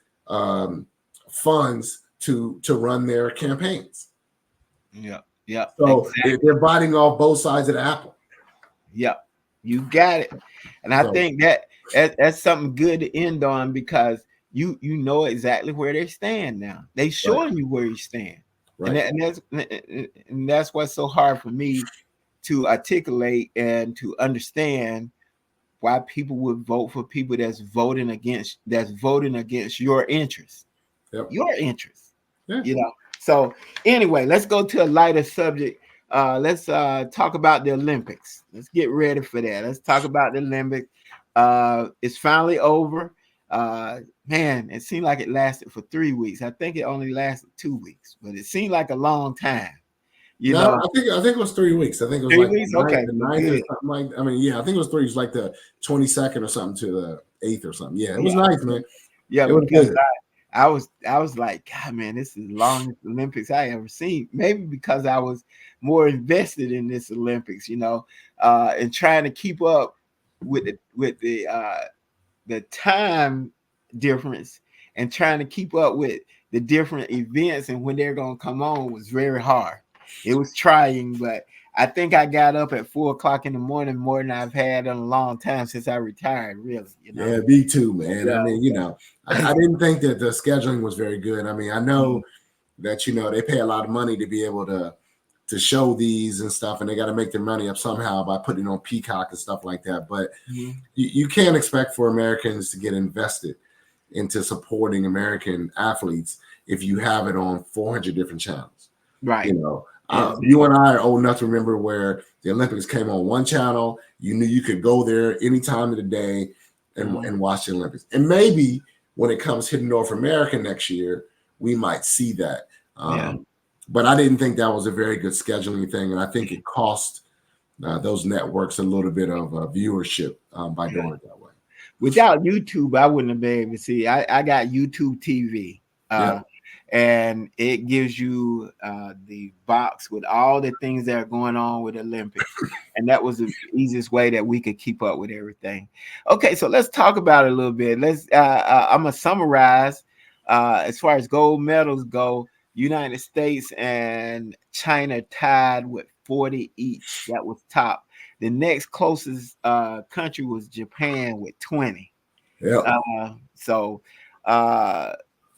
[SPEAKER 2] funds to run their campaigns.
[SPEAKER 3] Yeah.
[SPEAKER 2] So
[SPEAKER 3] exactly.
[SPEAKER 2] they're biting off both sides of the apple.
[SPEAKER 3] Yeah, you got it. And I think that's something good to end on, because you know exactly where they stand now. They showing you where you stand,
[SPEAKER 2] right.
[SPEAKER 3] and that's what's so hard for me to articulate and to understand, why people would vote for people that's voting against your interests.
[SPEAKER 2] Yep.
[SPEAKER 3] Your interests. Yeah. So anyway, let's go to a lighter subject. Let's talk about the Olympics. Let's get ready for that. Let's talk about the Olympics. It's finally over. Man, it seemed like it lasted for 3 weeks. I think it only lasted 2 weeks, but it seemed like a long time.
[SPEAKER 2] I think it was 3 weeks. I think it was
[SPEAKER 3] 3
[SPEAKER 2] like
[SPEAKER 3] weeks.
[SPEAKER 2] the
[SPEAKER 3] Okay,
[SPEAKER 2] 9th or something like. I mean, I think it was 3. It was like the 22nd or something to the 8th or something. Yeah, it was nice, man.
[SPEAKER 3] Yeah,
[SPEAKER 2] it was good.
[SPEAKER 3] I was like, God, man, this is the longest Olympics I ever seen. Maybe because I was more invested in this Olympics, and trying to keep up with the time difference, and trying to keep up with the different events and when they're gonna come on was very hard. It was trying, but I think I got up at 4:00 in the morning more than I've had in a long time since I retired. Really,
[SPEAKER 2] Yeah, me too, man. I mean, I didn't think that the scheduling was very good. I mean, I know that they pay a lot of money to be able to show these and stuff, and they got to make their money up somehow by putting on Peacock and stuff like that. But you can't expect for Americans to get invested into supporting American athletes if you have it on 400 different channels.
[SPEAKER 3] Right.
[SPEAKER 2] You and I are old enough to remember where the Olympics came on one channel. You knew you could go there any time of the day and watch the Olympics. And maybe when it comes hitting North America next year, we might see that. But I didn't think that was a very good scheduling thing. And I think it cost those networks a little bit of viewership by doing it that way.
[SPEAKER 3] Without YouTube, I wouldn't have been able to see. I got YouTube TV. And it gives you the box with all the things that are going on with the Olympics. And that was the easiest way that we could keep up with everything. Okay, so let's talk about it a little bit. I'm going to summarize as far as gold medals go. United States and China tied with 40 each. That was top. The next closest country was Japan with 20. So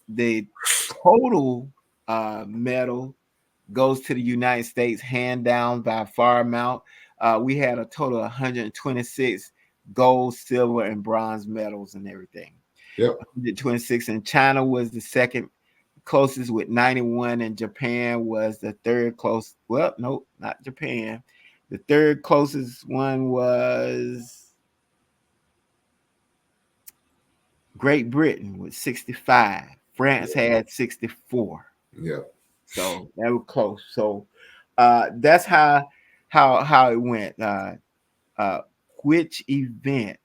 [SPEAKER 3] the total medal goes to the United States, hand down by far amount. We had a total of 126 gold, silver, and bronze medals and everything. 126, and China was the second closest with 91, and Japan was the third closest. Well, no, not Japan. The third closest one was Great Britain with 65. France had 64. So they were close. So that's how it went. Which event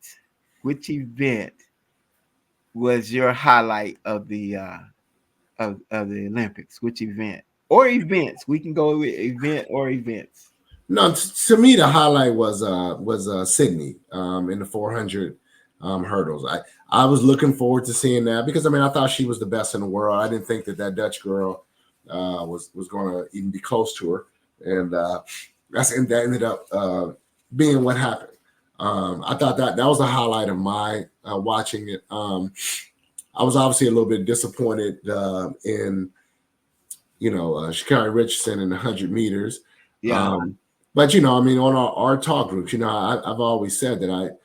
[SPEAKER 3] was your highlight of the of the Olympics? Which event or events? We can go with event or events.
[SPEAKER 2] No, to me the highlight was Sydney in the 400 hurdles. I was looking forward to seeing that because I mean I thought she was the best in the world. I didn't think that Dutch girl was going to even be close to her, and that ended up being what happened. I thought that was the highlight of my watching it. I was obviously a little bit disappointed in Sha'Carri Richardson in the 100 meters.
[SPEAKER 3] Yeah,
[SPEAKER 2] But I mean, on our talk groups, I've always said that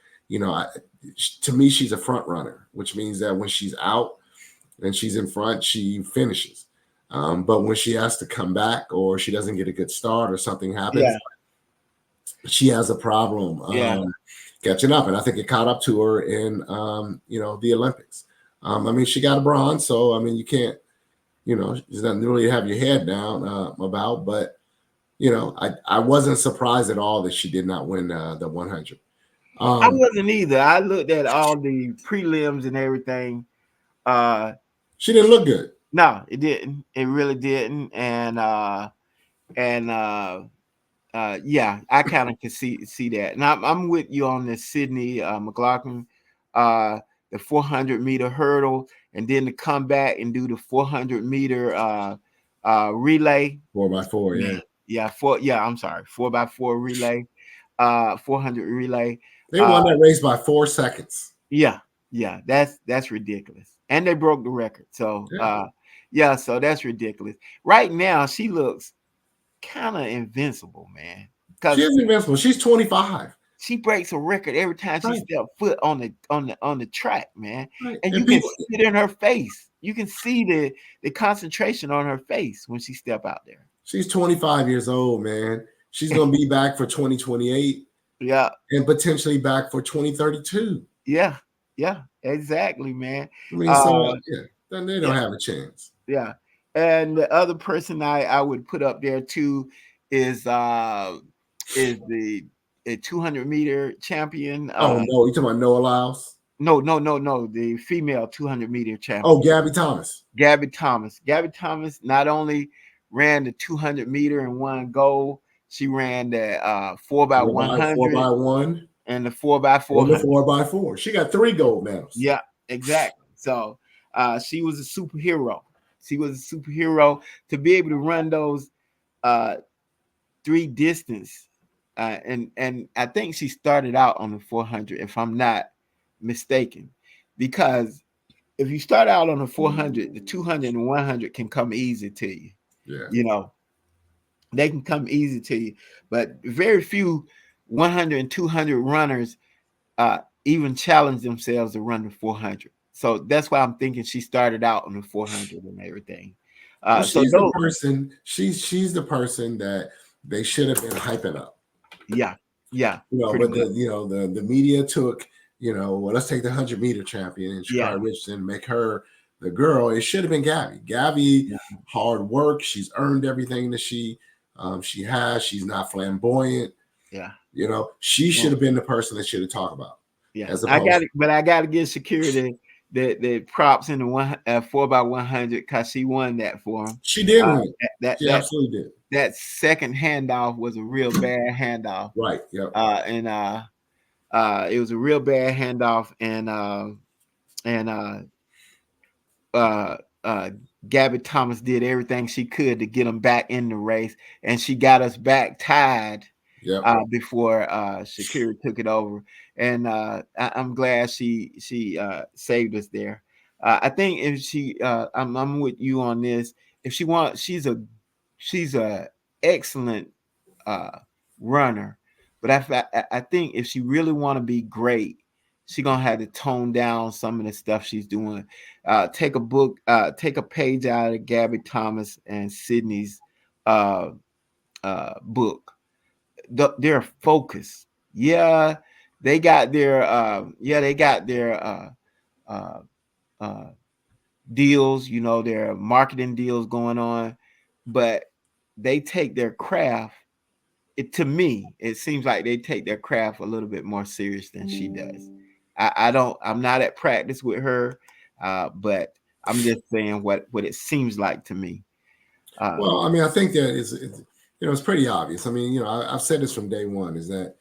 [SPEAKER 2] to me, she's a front runner, which means that when she's out and she's in front, she finishes. But when she has to come back or she doesn't get a good start or something happens,
[SPEAKER 3] yeah,
[SPEAKER 2] she has a problem
[SPEAKER 3] yeah.
[SPEAKER 2] catching up. And I think it caught up to her in, the Olympics. I mean, she got a bronze, so I mean, you can't, there's nothing really to have your head down about. But I wasn't surprised at all that she did not win the 100.
[SPEAKER 3] I wasn't either. I looked at all the prelims and everything.
[SPEAKER 2] She didn't look good.
[SPEAKER 3] No, it didn't. It really didn't. And yeah, I kind of can see that. And I'm with you on this Sydney McLaughlin, the 400-meter hurdle, and then to come back and do the 400-meter relay.
[SPEAKER 2] 4x4, yeah.
[SPEAKER 3] I'm sorry, 4x4 relay, 400 relay.
[SPEAKER 2] They won that race by 4 seconds.
[SPEAKER 3] Yeah, that's ridiculous. And they broke the record. So so that's ridiculous. Right now, she looks kind of invincible, man.
[SPEAKER 2] She
[SPEAKER 3] Because
[SPEAKER 2] is invincible. She's 25.
[SPEAKER 3] she breaks a record every time she step foot on the track, man.
[SPEAKER 2] Right.
[SPEAKER 3] And
[SPEAKER 2] And
[SPEAKER 3] you can
[SPEAKER 2] people,
[SPEAKER 3] see it in her face. You can see the concentration on her face when she step out there.
[SPEAKER 2] she's 25 years old, man. She's gonna be back for 2028
[SPEAKER 3] Yeah,
[SPEAKER 2] and potentially back for 2032.
[SPEAKER 3] yeah, exactly, man.
[SPEAKER 2] I mean,
[SPEAKER 3] Uh,
[SPEAKER 2] then they don't
[SPEAKER 3] yeah,
[SPEAKER 2] have a chance.
[SPEAKER 3] yeah. And the other person I would put up there too is the a 200-meter champion.
[SPEAKER 2] Oh no, you talking about Noah Lyles?
[SPEAKER 3] No. The female 200-meter
[SPEAKER 2] Oh,
[SPEAKER 3] champion,
[SPEAKER 2] Gabby Thomas.
[SPEAKER 3] Gabby Thomas. Gabby Thomas not only ran the 200-meter and won gold, she ran the 4 by
[SPEAKER 2] 4 by
[SPEAKER 3] 100
[SPEAKER 2] 1
[SPEAKER 3] and the 4 by
[SPEAKER 2] and the
[SPEAKER 3] 400.
[SPEAKER 2] 4x4. She got 3 gold medals.
[SPEAKER 3] Yeah, exactly. So she was a superhero. She was a superhero to be able to run those uh, 3 distance. And I think she started out on the 400, if I'm not mistaken, because if you start out on the 400, the 200 and 100 can come easy to you.
[SPEAKER 2] Yeah.
[SPEAKER 3] You know, they can come easy to you, but very few 100 and 200 runners even challenge themselves to run the 400. So that's why I'm thinking she started out on the 400 and everything.
[SPEAKER 2] Well,
[SPEAKER 3] So
[SPEAKER 2] she's the
[SPEAKER 3] those,
[SPEAKER 2] person. She's the person that they should have been hyping up.
[SPEAKER 3] yeah,
[SPEAKER 2] But
[SPEAKER 3] pretty much.
[SPEAKER 2] the media took, well, let's take the 100-meter champion and
[SPEAKER 3] Yeah,
[SPEAKER 2] Sha'Carri Richardson, make her the girl. It should have been Gabby. Gabby,
[SPEAKER 3] yeah,
[SPEAKER 2] hard work. She's earned everything that she has. She's not flamboyant.
[SPEAKER 3] yeah,
[SPEAKER 2] She should have been the person that should have talked about.
[SPEAKER 3] yeah.
[SPEAKER 2] As
[SPEAKER 3] I
[SPEAKER 2] opposed
[SPEAKER 3] got it, but I got to give security the props in the 4 by 100 because she won that for him.
[SPEAKER 2] she did win.
[SPEAKER 3] That
[SPEAKER 2] She absolutely did.
[SPEAKER 3] that second handoff was a real bad handoff.
[SPEAKER 2] Right. Yep.
[SPEAKER 3] And it was a real bad handoff, and Gabby Thomas did everything she could to get them back in the race, and she got us back tied
[SPEAKER 2] Yep.
[SPEAKER 3] before Shakira took it over. And I'm glad she saved us there. I think if she, I'm with you on this. If she wants, she's a excellent runner, but I think if she really want to be great, she gonna have to tone down some of the stuff she's doing. Take a page out of Gabby Thomas and Sydney's book. Their focus. Yeah, they got their uh, uh, deals, their marketing deals going on, but they take their craft. To me, it seems like they take their craft a little bit more serious than she does. I'm not at practice with her. But I'm just saying what it seems like to me.
[SPEAKER 2] Well, I mean, I think that it's pretty obvious. I mean, I've said this from day one is that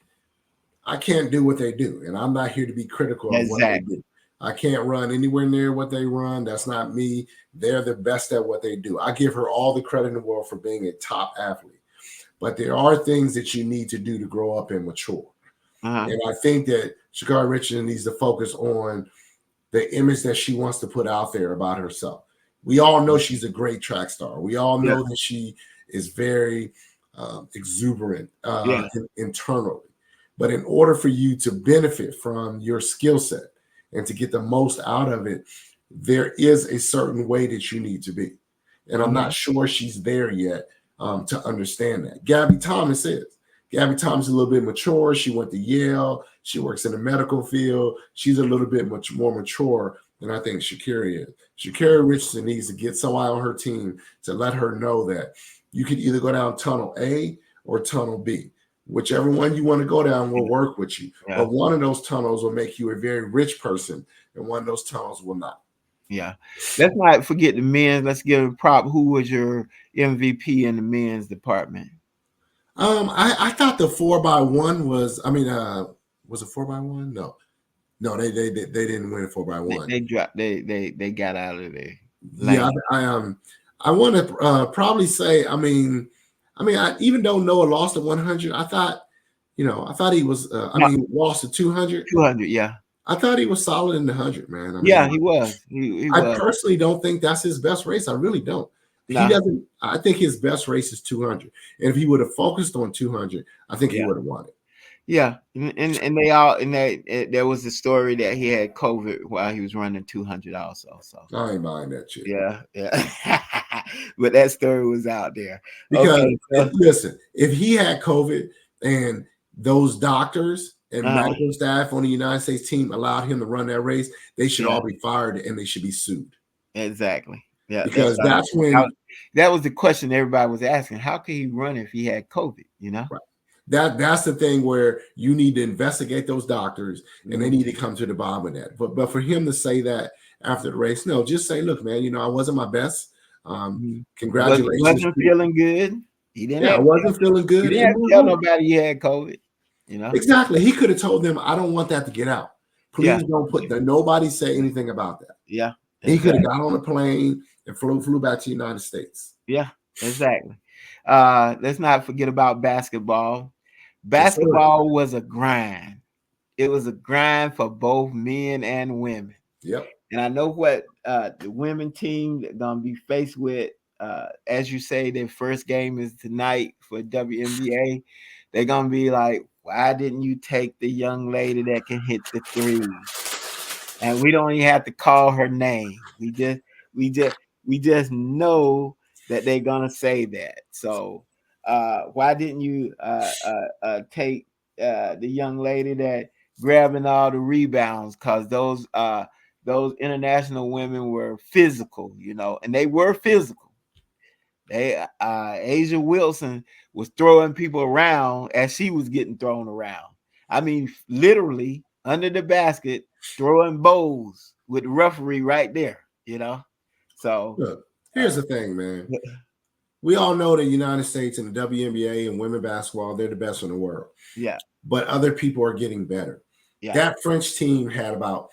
[SPEAKER 2] I can't do what they do, and I'm not here to be critical of what they
[SPEAKER 3] Exactly.
[SPEAKER 2] do. I can't run anywhere near what they run. That's not me. They're the best at what they do. I give her all the credit in the world for being a top athlete. But there are things that you need to do to grow up and mature. And I think that Sha'Carri Richardson needs to focus on the image that she wants to put out there about herself. We all know she's a great track star. We all know that she is very exuberant internally. But in order for you to benefit from your skill set and to get the most out of it, there is a certain way that you need to be. And I'm not sure she's there yet to understand that. Gabby Thomas is. Gabby Thomas is a little bit mature. She went to Yale. She works in the medical field. She's a little bit much more mature than I think Sha'Carri is. Sha'Carri Richardson needs to get somebody on her team to let her know that you can either go down tunnel A or tunnel B. Whichever one you want to go down will work with you. Yeah. But one of those tunnels will make you a very rich person, and one of those tunnels will not.
[SPEAKER 3] Yeah. Let's not forget the men's. Let's give a prop. Who was your MVP in the men's department?
[SPEAKER 2] I thought the 4x1 was. I mean, was it 4x1? No, they didn't win 4x1.
[SPEAKER 3] They dropped. They got out of there.
[SPEAKER 2] Yeah, I want to probably say. I mean, I even though Noah lost at 100, I thought he was. Lost to 200.
[SPEAKER 3] 200, yeah.
[SPEAKER 2] I thought he was solid in the 100, man.
[SPEAKER 3] He was.
[SPEAKER 2] I personally don't think that's his best race. I really don't. He doesn't. I think his best race is 200. And if he would have focused on 200, I think he would have won it.
[SPEAKER 3] Yeah, and they all there was a story that he had COVID while he was running 200 also. So
[SPEAKER 2] I ain't buying that shit.
[SPEAKER 3] Yeah. But that story was out there.
[SPEAKER 2] Because listen, if he had COVID and those doctors and medical staff on the United States team allowed him to run that race, they should all be fired and they should be sued.
[SPEAKER 3] Exactly. Yeah,
[SPEAKER 2] because that's when
[SPEAKER 3] that was the question everybody was asking. How could he run if he had COVID? Right.
[SPEAKER 2] That's the thing where you need to investigate those doctors and they need to come to the bottom of that. But for him to say that after the race, no, just say, look, man, I wasn't my best. Congratulations.
[SPEAKER 3] Wasn't feeling good. He didn't.
[SPEAKER 2] I wasn't feeling good.
[SPEAKER 3] He didn't tell nobody he had COVID.
[SPEAKER 2] Exactly. He could have told them, I don't want that to get out. Please don't put that. Nobody say anything about that.
[SPEAKER 3] Yeah.
[SPEAKER 2] Exactly. He could have got on a plane and flew back to the United States.
[SPEAKER 3] Yeah, exactly. Let's not forget about basketball. Basketball was a grind. It was a grind for both men and women.
[SPEAKER 2] Yep.
[SPEAKER 3] And I know what the women team gonna be faced with. As you say, their first game is tonight for WNBA. They're gonna be like, why didn't you take the young lady that can hit the three? And we don't even have to call her name. We just know that they're gonna say that. So why didn't you take the young lady that grabbing all the rebounds? Because those international women were physical, and they were physical. Asia Wilson was throwing people around as she was getting thrown around. I mean, literally under the basket, throwing bowls with the referee right there, So
[SPEAKER 2] look, here's the thing, man. We all know the United States and the WNBA and women basketball, they're the best in the world.
[SPEAKER 3] Yeah.
[SPEAKER 2] But other people are getting better. Yeah. That French team had about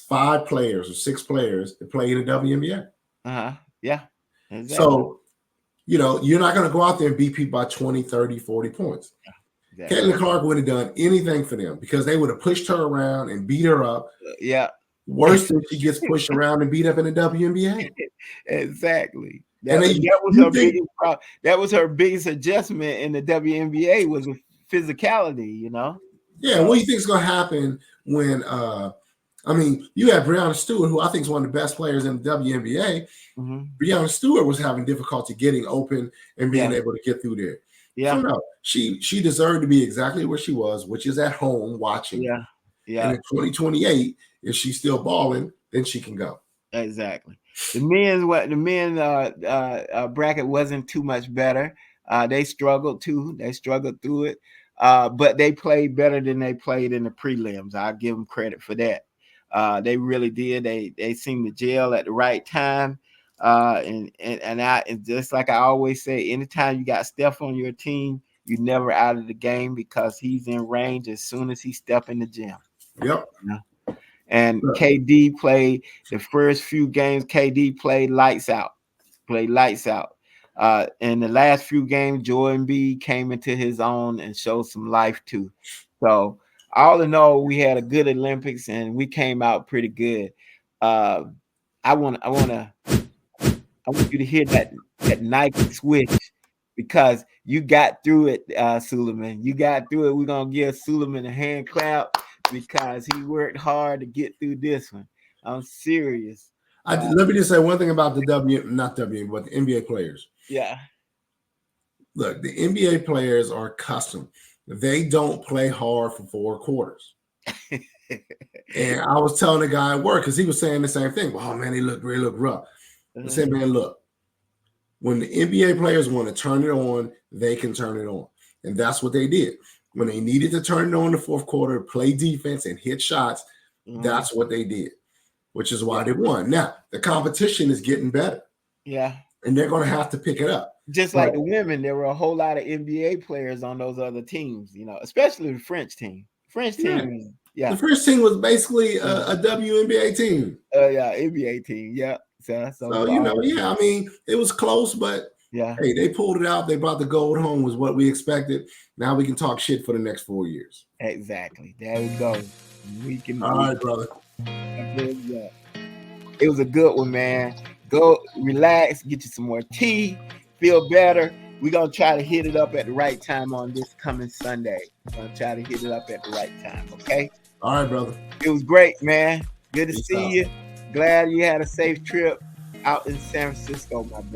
[SPEAKER 2] 5 players or 6 players that play in the WNBA.
[SPEAKER 3] Yeah. Exactly.
[SPEAKER 2] So, you're not going to go out there and beat people by 20, 30, 40 points. Yeah. Exactly. Caitlin Clark wouldn't have done anything for them because they would have pushed her around and beat her up.
[SPEAKER 3] Yeah.
[SPEAKER 2] Worse than she gets pushed around and beat up in the WNBA.
[SPEAKER 3] That was her biggest problem. That was her biggest adjustment in the WNBA was the physicality,
[SPEAKER 2] Yeah, what do you think is going to happen when you have Breanna Stewart, who I think is one of the best players in the WNBA. Mm-hmm. Breanna Stewart was having difficulty getting open and being able to get through there.
[SPEAKER 3] Yeah.
[SPEAKER 2] So no, she deserved to be exactly where she was, which is at home watching.
[SPEAKER 3] Yeah. Yeah.
[SPEAKER 2] And in 2028, if she's still balling, then she can go.
[SPEAKER 3] Exactly. The men's bracket wasn't too much better. They struggled too. They struggled through it. But they played better than they played in the prelims. I'll give them credit for that. They really did. They seemed to gel at the right time. And just like I always say, anytime you got Steph on your team, you're never out of the game because he's in range as soon as he step in the gym.
[SPEAKER 2] Yep.
[SPEAKER 3] And KD played the first few games. KD played lights out. In the last few games, Jordan B came into his own and showed some life too. So all in all, we had a good Olympics and we came out pretty good. I want you to hear that Nike switch because you got through it, Suleiman. You got through it. We're gonna give Suleiman a hand clap because he worked hard to get through this one. I'm serious.
[SPEAKER 2] Let me just say one thing about the but the NBA players.
[SPEAKER 3] Yeah.
[SPEAKER 2] Look, the NBA players are custom. They don't play hard for 4 quarters. And I was telling the guy at work because he was saying the same thing. Oh man, they look rough. I said, man, look, when the NBA players want to turn it on, they can turn it on. And that's what they did. When they needed to turn it on in the 4th quarter, play defense and hit shots, that's what they did, which is why they won. Now, the competition is getting better.
[SPEAKER 3] Yeah.
[SPEAKER 2] And they're going to have to pick it up.
[SPEAKER 3] Just like the women, there were a whole lot of NBA players on those other teams, especially the French team.
[SPEAKER 2] The French team was basically a WNBA team.
[SPEAKER 3] NBA team. Yeah. So
[SPEAKER 2] I mean, it was close, but hey, they pulled it out. They brought the gold home, was what we expected. Now we can talk shit for the next 4 years.
[SPEAKER 3] Exactly. There we go.
[SPEAKER 2] All right, brother.
[SPEAKER 3] It was a good one, man. Go relax, get you some more tea, feel better. We're going to try to hit it up at the right time on this coming Sunday. We're going to try to hit it up at the right time, okay?
[SPEAKER 2] All right, brother.
[SPEAKER 3] It was great, man. Good to see you. Glad you had a safe trip out in San Francisco, my brother.